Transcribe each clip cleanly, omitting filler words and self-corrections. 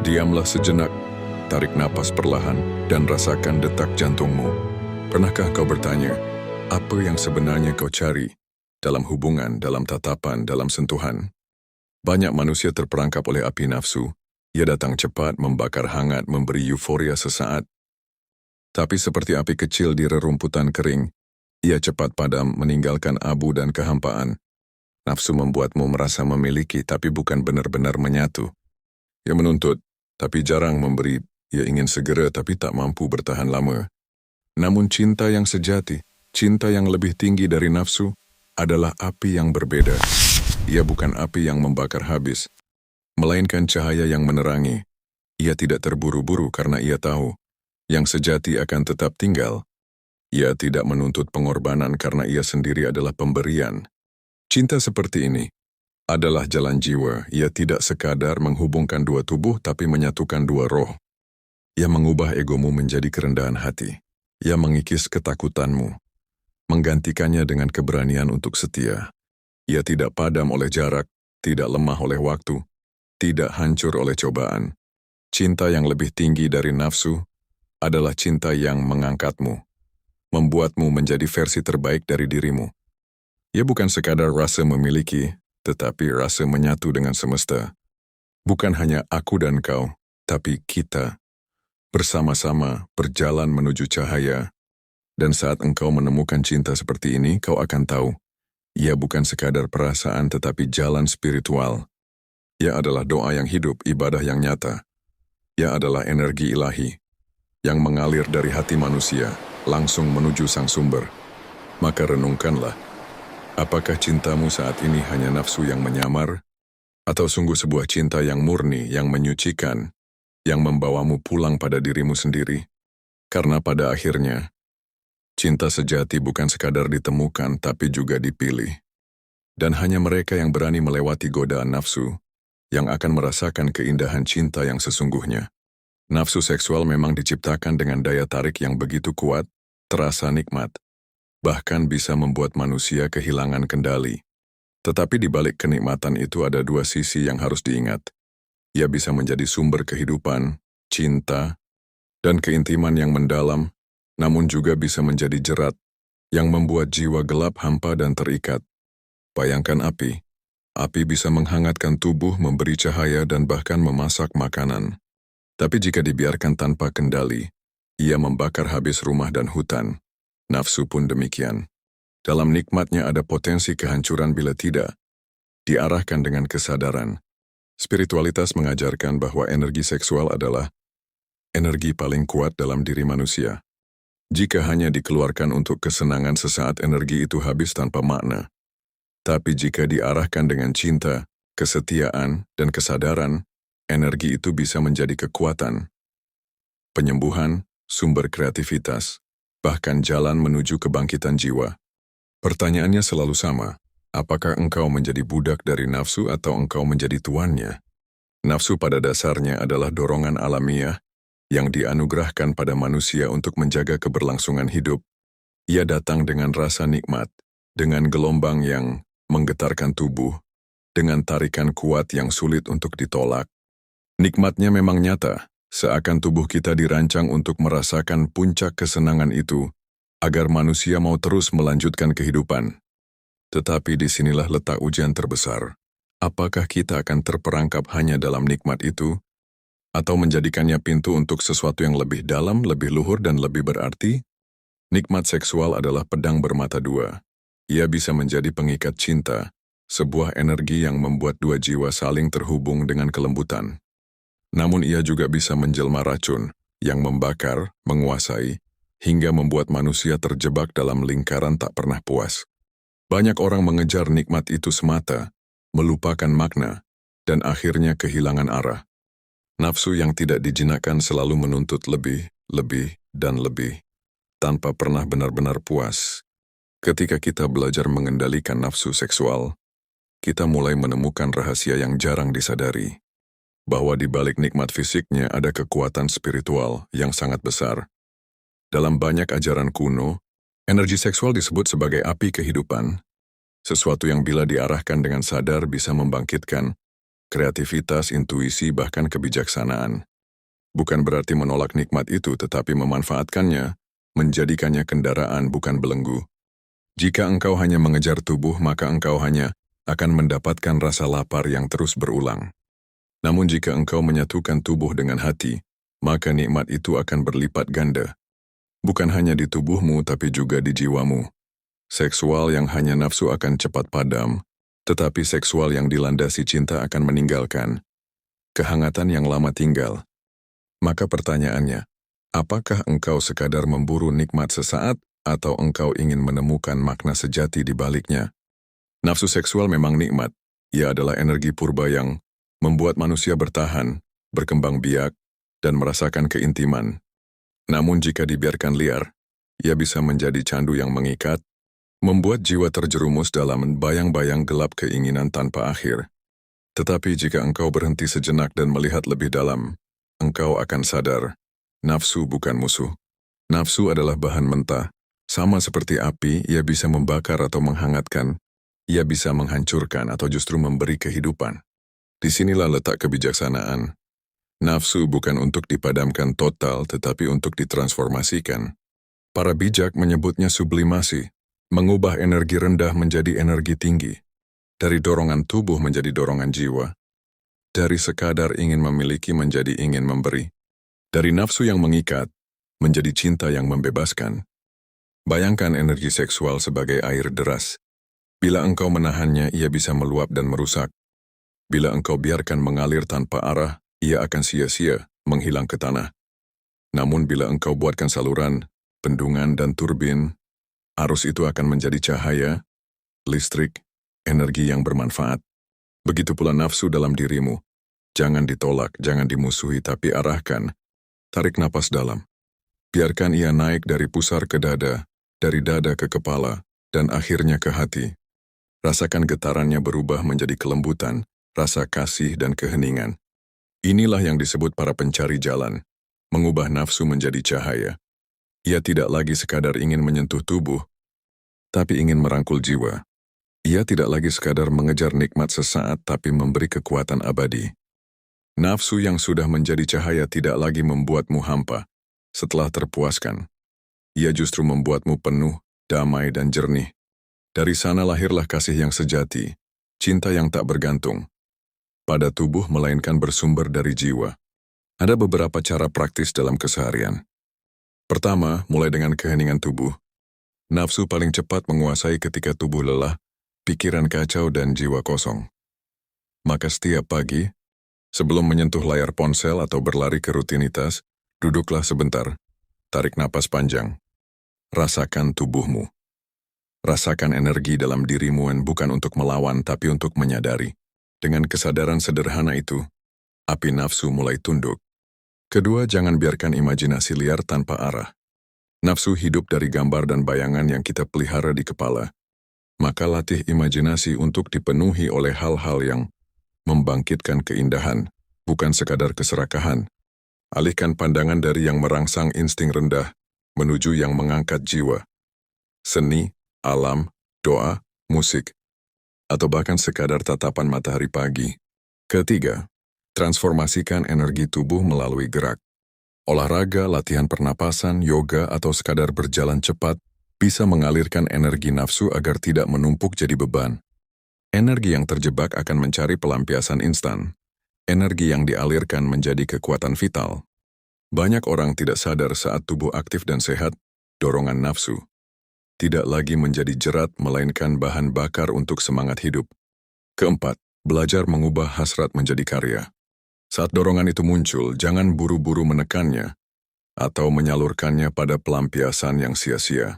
Diamlah sejenak, tarik napas perlahan, dan rasakan detak jantungmu. Pernahkah kau bertanya, apa yang sebenarnya kau cari dalam hubungan, dalam tatapan, dalam sentuhan? Banyak manusia terperangkap oleh api nafsu. Ia datang cepat, membakar hangat, memberi euforia sesaat. Tapi seperti api kecil di rerumputan kering, ia cepat padam, meninggalkan abu dan kehampaan. Nafsu membuatmu merasa memiliki, tapi bukan benar-benar menyatu. Ia menuntut, tapi jarang memberi. Ia ingin segera, tapi tak mampu bertahan lama. Namun cinta yang sejati, cinta yang lebih tinggi dari nafsu, adalah api yang berbeda. Ia bukan api yang membakar habis, melainkan cahaya yang menerangi. Ia tidak terburu-buru karena ia tahu, yang sejati akan tetap tinggal. Ia tidak menuntut pengorbanan karena ia sendiri adalah pemberian. Cinta seperti ini adalah jalan jiwa. Ia tidak sekadar menghubungkan dua tubuh, tapi menyatukan dua roh. Ia mengubah egomu menjadi kerendahan hati. Ia mengikis ketakutanmu, menggantikannya dengan keberanian untuk setia. Ia tidak padam oleh jarak, tidak lemah oleh waktu, tidak hancur oleh cobaan. Cinta yang lebih tinggi dari nafsu adalah cinta yang mengangkatmu, membuatmu menjadi versi terbaik dari dirimu. Ia bukan sekadar rasa memiliki, tetapi rasa menyatu dengan semesta. Bukan hanya aku dan kau, tapi kita. Bersama-sama berjalan menuju cahaya. Dan saat engkau menemukan cinta seperti ini, kau akan tahu, ia bukan sekadar perasaan tetapi jalan spiritual. Ia adalah doa yang hidup, ibadah yang nyata. Ia adalah energi ilahi yang mengalir dari hati manusia langsung menuju sang sumber. Maka renungkanlah, apakah cintamu saat ini hanya nafsu yang menyamar, atau sungguh sebuah cinta yang murni, yang menyucikan, yang membawamu pulang pada dirimu sendiri? Karena pada akhirnya, cinta sejati bukan sekadar ditemukan, tapi juga dipilih. Dan hanya mereka yang berani melewati godaan nafsu, yang akan merasakan keindahan cinta yang sesungguhnya. Nafsu seksual memang diciptakan dengan daya tarik yang begitu kuat, terasa nikmat, bahkan bisa membuat manusia kehilangan kendali. Tetapi di balik kenikmatan itu ada dua sisi yang harus diingat. Ia bisa menjadi sumber kehidupan, cinta, dan keintiman yang mendalam, namun juga bisa menjadi jerat yang membuat jiwa gelap, hampa, dan terikat. Bayangkan api. Api bisa menghangatkan tubuh, memberi cahaya, dan bahkan memasak makanan. Tapi jika dibiarkan tanpa kendali, ia membakar habis rumah dan hutan. Nafsu pun demikian. Dalam nikmatnya ada potensi kehancuran bila tidak diarahkan dengan kesadaran. Spiritualitas mengajarkan bahwa energi seksual adalah energi paling kuat dalam diri manusia. Jika hanya dikeluarkan untuk kesenangan sesaat, energi itu habis tanpa makna. Tapi jika diarahkan dengan cinta, kesetiaan, dan kesadaran, energi itu bisa menjadi kekuatan, penyembuhan, sumber kreativitas, bahkan jalan menuju kebangkitan jiwa. Pertanyaannya selalu sama, apakah engkau menjadi budak dari nafsu atau engkau menjadi tuannya? Nafsu pada dasarnya adalah dorongan alamiah yang dianugerahkan pada manusia untuk menjaga keberlangsungan hidup. Ia datang dengan rasa nikmat, dengan gelombang yang menggetarkan tubuh, dengan tarikan kuat yang sulit untuk ditolak. Nikmatnya memang nyata, seakan tubuh kita dirancang untuk merasakan puncak kesenangan itu, agar manusia mau terus melanjutkan kehidupan. Tetapi disinilah letak ujian terbesar. Apakah kita akan terperangkap hanya dalam nikmat itu, atau menjadikannya pintu untuk sesuatu yang lebih dalam, lebih luhur, dan lebih berarti? Nikmat seksual adalah pedang bermata dua. Ia bisa menjadi pengikat cinta, sebuah energi yang membuat dua jiwa saling terhubung dengan kelembutan. Namun ia juga bisa menjelma racun, yang membakar, menguasai, hingga membuat manusia terjebak dalam lingkaran tak pernah puas. Banyak orang mengejar nikmat itu semata, melupakan makna, dan akhirnya kehilangan arah. Nafsu yang tidak dijinakkan selalu menuntut lebih, dan lebih, tanpa pernah benar-benar puas. Ketika kita belajar mengendalikan nafsu seksual, kita mulai menemukan rahasia yang jarang disadari, bahwa di balik nikmat fisiknya ada kekuatan spiritual yang sangat besar. Dalam banyak ajaran kuno, energi seksual disebut sebagai api kehidupan, sesuatu yang bila diarahkan dengan sadar bisa membangkitkan kreativitas, intuisi, bahkan kebijaksanaan. Bukan berarti menolak nikmat itu, tetapi memanfaatkannya, menjadikannya kendaraan bukan belenggu. Jika engkau hanya mengejar tubuh, maka engkau hanya akan mendapatkan rasa lapar yang terus berulang. Namun jika engkau menyatukan tubuh dengan hati, maka nikmat itu akan berlipat ganda. Bukan hanya di tubuhmu, tapi juga di jiwamu. Seksual yang hanya nafsu akan cepat padam, tetapi seksual yang dilandasi cinta akan meninggalkan. Kehangatan yang lama tinggal. Maka pertanyaannya, apakah engkau sekadar memburu nikmat sesaat, atau engkau ingin menemukan makna sejati di baliknya? Nafsu seksual memang nikmat. Ia adalah energi purba yang membuat manusia bertahan, berkembang biak, dan merasakan keintiman. Namun jika dibiarkan liar, ia bisa menjadi candu yang mengikat, membuat jiwa terjerumus dalam bayang-bayang gelap keinginan tanpa akhir. Tetapi jika engkau berhenti sejenak dan melihat lebih dalam, engkau akan sadar, nafsu bukan musuh. Nafsu adalah bahan mentah. Sama seperti api, ia bisa membakar atau menghangatkan. Ia bisa menghancurkan atau justru memberi kehidupan. Disinilah letak kebijaksanaan. Nafsu bukan untuk dipadamkan total, tetapi untuk ditransformasikan. Para bijak menyebutnya sublimasi, mengubah energi rendah menjadi energi tinggi. Dari dorongan tubuh menjadi dorongan jiwa. Dari sekadar ingin memiliki menjadi ingin memberi. Dari nafsu yang mengikat, menjadi cinta yang membebaskan. Bayangkan energi seksual sebagai air deras. Bila engkau menahannya, ia bisa meluap dan merusak. Bila engkau biarkan mengalir tanpa arah, ia akan sia-sia, menghilang ke tanah. Namun bila engkau buatkan saluran, bendungan dan turbin, arus itu akan menjadi cahaya, listrik, energi yang bermanfaat. Begitu pula nafsu dalam dirimu. Jangan ditolak, jangan dimusuhi, tapi arahkan. Tarik napas dalam. Biarkan ia naik dari pusar ke dada, dari dada ke kepala, dan akhirnya ke hati. Rasakan getarannya berubah menjadi kelembutan, rasa kasih dan keheningan. Inilah yang disebut para pencari jalan, mengubah nafsu menjadi cahaya. Ia tidak lagi sekadar ingin menyentuh tubuh, tapi ingin merangkul jiwa. Ia tidak lagi sekadar mengejar nikmat sesaat, tapi memberi kekuatan abadi. Nafsu yang sudah menjadi cahaya tidak lagi membuatmu hampa. Setelah terpuaskan, ia justru membuatmu penuh, damai dan jernih. Dari sana lahirlah kasih yang sejati, cinta yang tak bergantung pada tubuh melainkan bersumber dari jiwa. Ada beberapa cara praktis dalam keseharian. Pertama, mulai dengan keheningan tubuh. Nafsu paling cepat menguasai ketika tubuh lelah, pikiran kacau dan jiwa kosong. Maka setiap pagi, sebelum menyentuh layar ponsel atau berlari ke rutinitas, duduklah sebentar, tarik napas panjang. Rasakan tubuhmu. Rasakan energi dalam dirimu yang bukan untuk melawan tapi untuk menyadari. Dengan kesadaran sederhana itu, api nafsu mulai tunduk. Kedua, jangan biarkan imajinasi liar tanpa arah. Nafsu hidup dari gambar dan bayangan yang kita pelihara di kepala. Maka latih imajinasi untuk dipenuhi oleh hal-hal yang membangkitkan keindahan, bukan sekadar keserakahan. Alihkan pandangan dari yang merangsang insting rendah, menuju yang mengangkat jiwa. Seni, alam, doa, musik, atau bahkan sekadar tatapan matahari pagi. Ketiga, transformasikan energi tubuh melalui gerak. Olahraga, latihan pernapasan, yoga, atau sekadar berjalan cepat bisa mengalirkan energi nafsu agar tidak menumpuk jadi beban. Energi yang terjebak akan mencari pelampiasan instan. Energi yang dialirkan menjadi kekuatan vital. Banyak orang tidak sadar saat tubuh aktif dan sehat, dorongan nafsu tidak lagi menjadi jerat melainkan bahan bakar untuk semangat hidup. Keempat, belajar mengubah hasrat menjadi karya. Saat dorongan itu muncul, jangan buru-buru menekannya atau menyalurkannya pada pelampiasan yang sia-sia.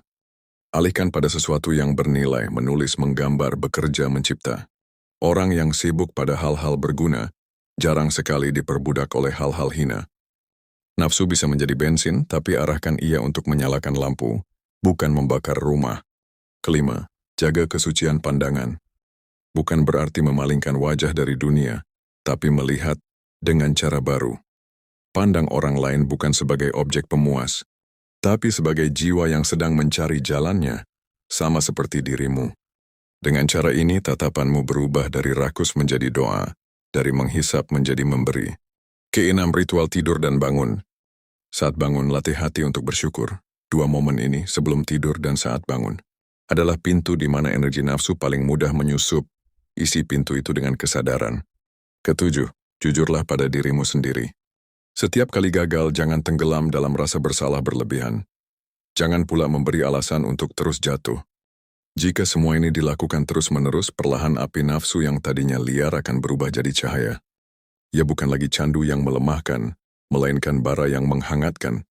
Alihkan pada sesuatu yang bernilai, menulis, menggambar, bekerja, mencipta. Orang yang sibuk pada hal-hal berguna, jarang sekali diperbudak oleh hal-hal hina. Nafsu bisa menjadi bensin, tapi arahkan ia untuk menyalakan lampu, bukan membakar rumah. Kelima, jaga kesucian pandangan. Bukan berarti memalingkan wajah dari dunia, tapi melihat dengan cara baru. Pandang orang lain bukan sebagai objek pemuas, tapi sebagai jiwa yang sedang mencari jalannya, sama seperti dirimu. Dengan cara ini, tatapanmu berubah dari rakus menjadi doa, dari menghisap menjadi memberi. Keenam, ritual tidur dan bangun. Saat bangun, latih hati untuk bersyukur. Dua momen ini, sebelum tidur dan saat bangun, adalah pintu di mana energi nafsu paling mudah menyusup. Isi pintu itu dengan kesadaran. Ketujuh, jujurlah pada dirimu sendiri. Setiap kali gagal, jangan tenggelam dalam rasa bersalah berlebihan. Jangan pula memberi alasan untuk terus jatuh. Jika semua ini dilakukan terus-menerus, perlahan api nafsu yang tadinya liar akan berubah jadi cahaya. Ia bukan lagi candu yang melemahkan, melainkan bara yang menghangatkan.